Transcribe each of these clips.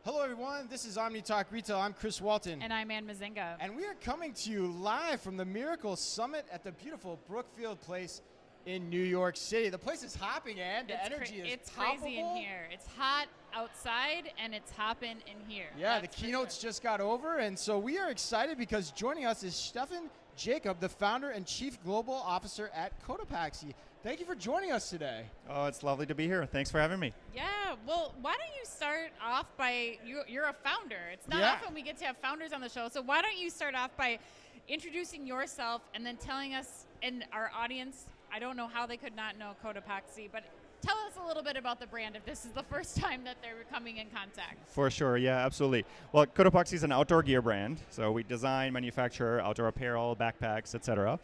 Hello, everyone. This is Omni Talk Retail. I'm Chris Walton. And I'm Mezzenga. And we are coming to you live from the Mirakl Summit at the beautiful Brookfield Place in New York City. The place is hopping, and the energy is It's crazy in here. It's hot outside, and it's hopping in here. Yeah, the keynotes just got over, and so we are excited because joining us is Stephan, the founder and chief global officer at Cotopaxi. Thank you for joining us today. Oh, it's lovely to be here. Thanks for having me. Yeah, well, why don't you start off by, you're a founder. It's not often we get to have founders on the show, so why don't you start off by introducing yourself and then telling us and our audience, I don't know how they could not know Cotopaxi, but tell us a little bit about the brand if this is the first time that they're coming in contact. For sure, yeah, absolutely. Well, Cotopaxi is an outdoor gear brand, so we design, manufacture outdoor apparel, backpacks, etc.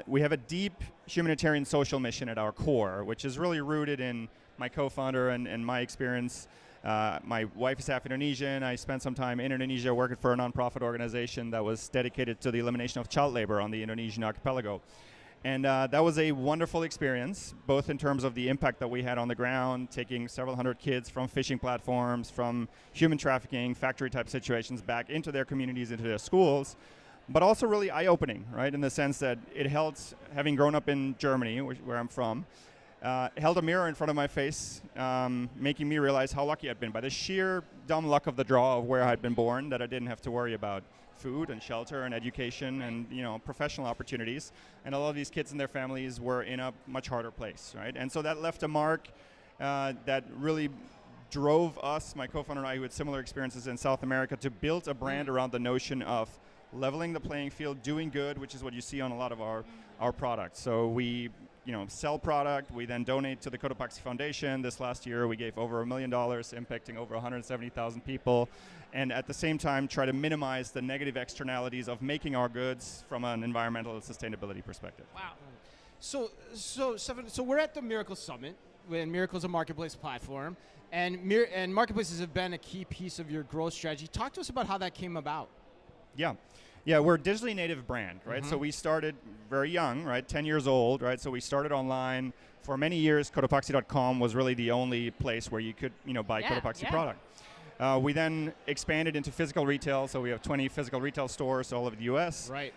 We have a deep humanitarian social mission at our core, which is really rooted in my co-founder and my experience. My wife is half Indonesian. I spent some time in Indonesia working for a nonprofit organization that was dedicated to the elimination of child labor on the Indonesian archipelago. And that was a wonderful experience, both in terms of the impact that we had on the ground, taking several hundred kids from fishing platforms, from human trafficking, factory-type situations back into their communities, into their schools, but also really eye-opening, right, in the sense that it held, having grown up in Germany, where I'm from, held a mirror in front of my face, making me realize how lucky I'd been by the sheer dumb luck of the draw of where I'd been born, that I didn't have to worry about food and shelter and education and professional opportunities, and a lot of these kids and their families were in a much harder place, right? And so that left a mark that really drove us, my co-founder and I, who had similar experiences in South America, to build a brand around the notion of leveling the playing field, doing good, which is what you see on a lot of our products. So we sell product, we then donate to the Cotopaxi Foundation. This last year we gave over $1 million, impacting over 170,000 people, and at the same time try to minimize the negative externalities of making our goods from an environmental and sustainability perspective. Wow. So Stephan, we're at the Mirakl Summit, and Mirakl is a marketplace platform, and marketplaces have been a key piece of your growth strategy. Talk to us about how that came about. Yeah, we're a digitally native brand, right? So we started very young, right? 10 years old, right? So we started online. For many years, Cotopaxi.com was really the only place where you could, buy Cotopaxi product. We then expanded into physical retail, so we have 20 physical retail stores all over the US. Right.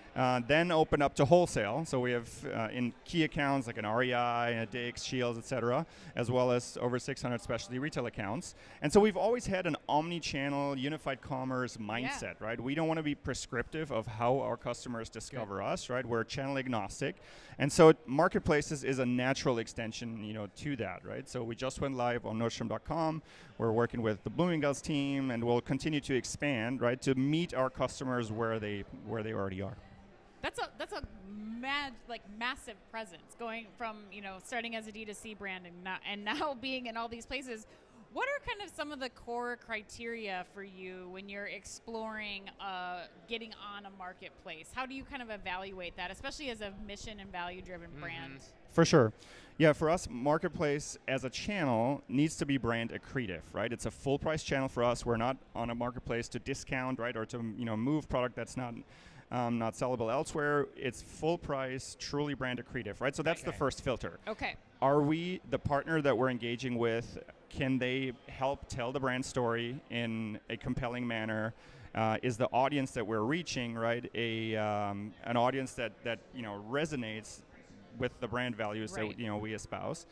Then opened up to wholesale, so we have in key accounts like an REI, a Dix, Shields, etc., as well as over 600 specialty retail accounts. And so we've always had an omni-channel, unified commerce mindset, right? We don't want to be prescriptive of how our customers discover us, right? We're channel agnostic. And so marketplaces is a natural extension, to that, right? So we just went live on Nordstrom.com. We're working with the Bloomingdale's team, and we'll continue to expand, right, to meet our customers where they already are. That's a massive presence, going from starting as a D2C brand and now being in all these places. What are kind of some of the core criteria for you when you're exploring getting on a marketplace? How do you kind of evaluate that, especially as a mission and value-driven brand? For sure. Yeah, for us, marketplace as a channel needs to be brand accretive, right? It's a full price channel for us. We're not on a marketplace to discount, right, or to move product that's not sellable elsewhere. It's full price, truly brand accretive, right? So that's the first filter. Okay. Are we the partner that we're engaging with? Can they help tell the brand story in a compelling manner? Is the audience that we're reaching, right, an audience that resonates with the brand values that we espouse,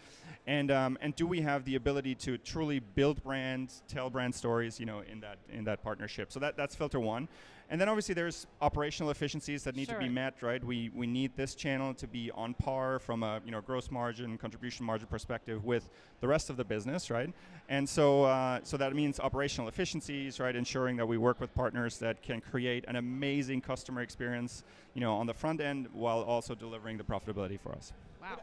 and do we have the ability to truly build brands, tell brand stories, in that partnership? So that's filter one. And then obviously there's operational efficiencies that need to be met, right? We need this channel to be on par from a gross margin, contribution margin perspective with the rest of the business, right? And so that means operational efficiencies, right? Ensuring that we work with partners that can create an amazing customer experience, on the front end, while also delivering the profitability for us. Wow.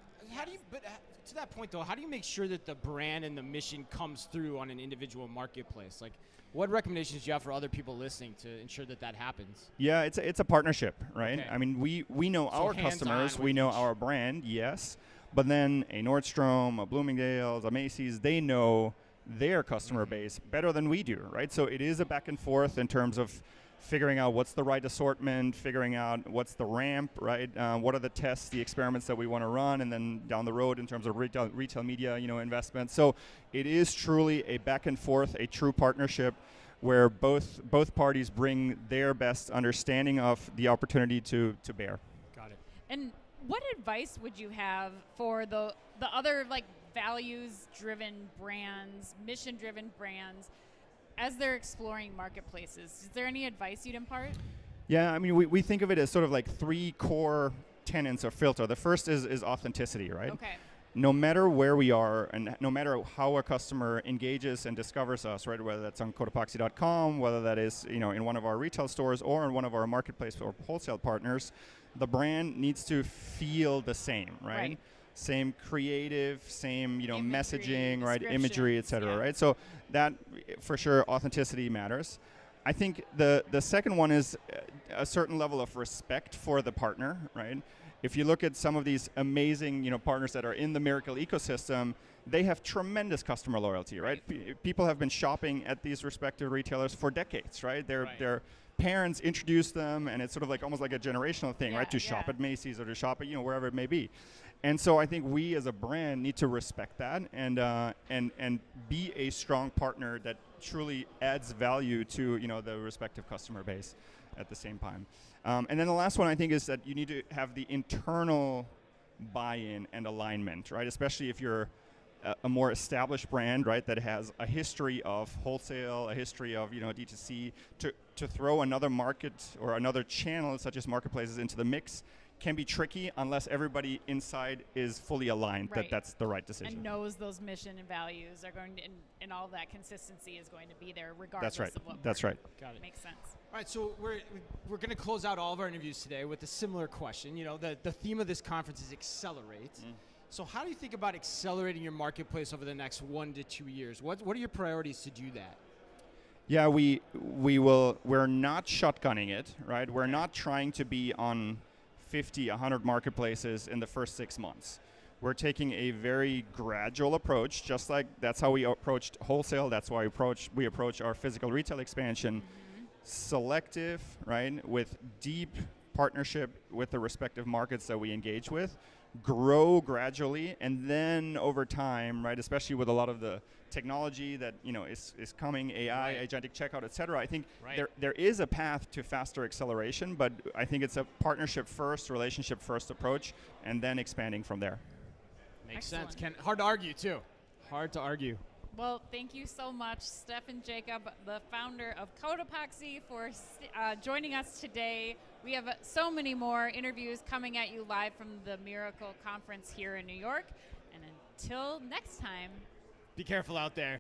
But to that point though, how do you make sure that the brand and the mission comes through on an individual marketplace? Like, what recommendations do you have for other people listening to ensure that happens? Yeah, it's a partnership, right? Okay. I mean, we know our customers, we know our brand, yes, but then a Nordstrom, a Bloomingdale's, a Macy's, they know their customer base better than we do, right? So it is a back and forth in terms of figuring out what's the right assortment, figuring out what's the ramp, right? What are the tests, the experiments that we want to run, and then down the road in terms of retail media, investment. So it is truly a back and forth, a true partnership. where both parties bring their best understanding of the opportunity to bear. Got it. And what advice would you have for the other like values-driven brands, mission-driven brands, as they're exploring marketplaces? Is there any advice you'd impart? Yeah, I mean, we think of it as sort of like 3 core tenets of filter. The first is authenticity, right? Okay. No matter where we are and no matter how a customer engages and discovers us, right, whether that's on Cotopaxi.com, whether that is in one of our retail stores or in one of our marketplace or wholesale partners, the brand needs to feel the same, right? Same creative, same imagery, messaging, right, imagery, etc. Right? So that for sure authenticity matters. I think the second one is a certain level of respect for the partner, right? If you look at some of these amazing partners that are in the Mirakl ecosystem, they have tremendous customer loyalty, right? People have been shopping at these respective retailers for decades, right? Their parents introduced them, and it's sort of like almost like a generational thing, right? To shop at Macy's or to shop at wherever it may be. And so I think we as a brand need to respect that and be a strong partner that truly adds value to the respective customer base at the same time. And then the last one I think is that you need to have the internal buy-in and alignment, right? Especially if you're a more established brand, right, that has a history of wholesale, a history of D2C, to throw another market or another channel such as marketplaces into the mix can be tricky unless everybody inside is fully aligned that that's the right decision. And knows those mission and values are going to, and all that consistency is going to be there regardless of what. That's right. Got it. Makes sense. All right, so we're going to close out all of our interviews today with a similar question. The theme of this conference is accelerate. So how do you think about accelerating your marketplace over the next 1 to 2 years? What are your priorities to do that? Yeah, we're not shotgunning it, right? We're not trying to be on 50, 100 marketplaces in the first 6 months. We're taking a very gradual approach, just like that's how we approached wholesale. That's why we approach our physical retail expansion. Selective, right, with deep partnership with the respective markets that we engage with, grow gradually, and then over time, right, especially with a lot of the technology that is coming, AI, agentic checkout, et cetera, I think there is a path to faster acceleration, but I think it's a partnership first, relationship first approach, and then expanding from there. Makes sense. Hard to argue too. Hard to argue. Well, thank you so much, Stephan Jacob, the founder of Cotopaxi, for joining us today. We have so many more interviews coming at you live from the Mirakl Conference here in New York. And until next time, be careful out there.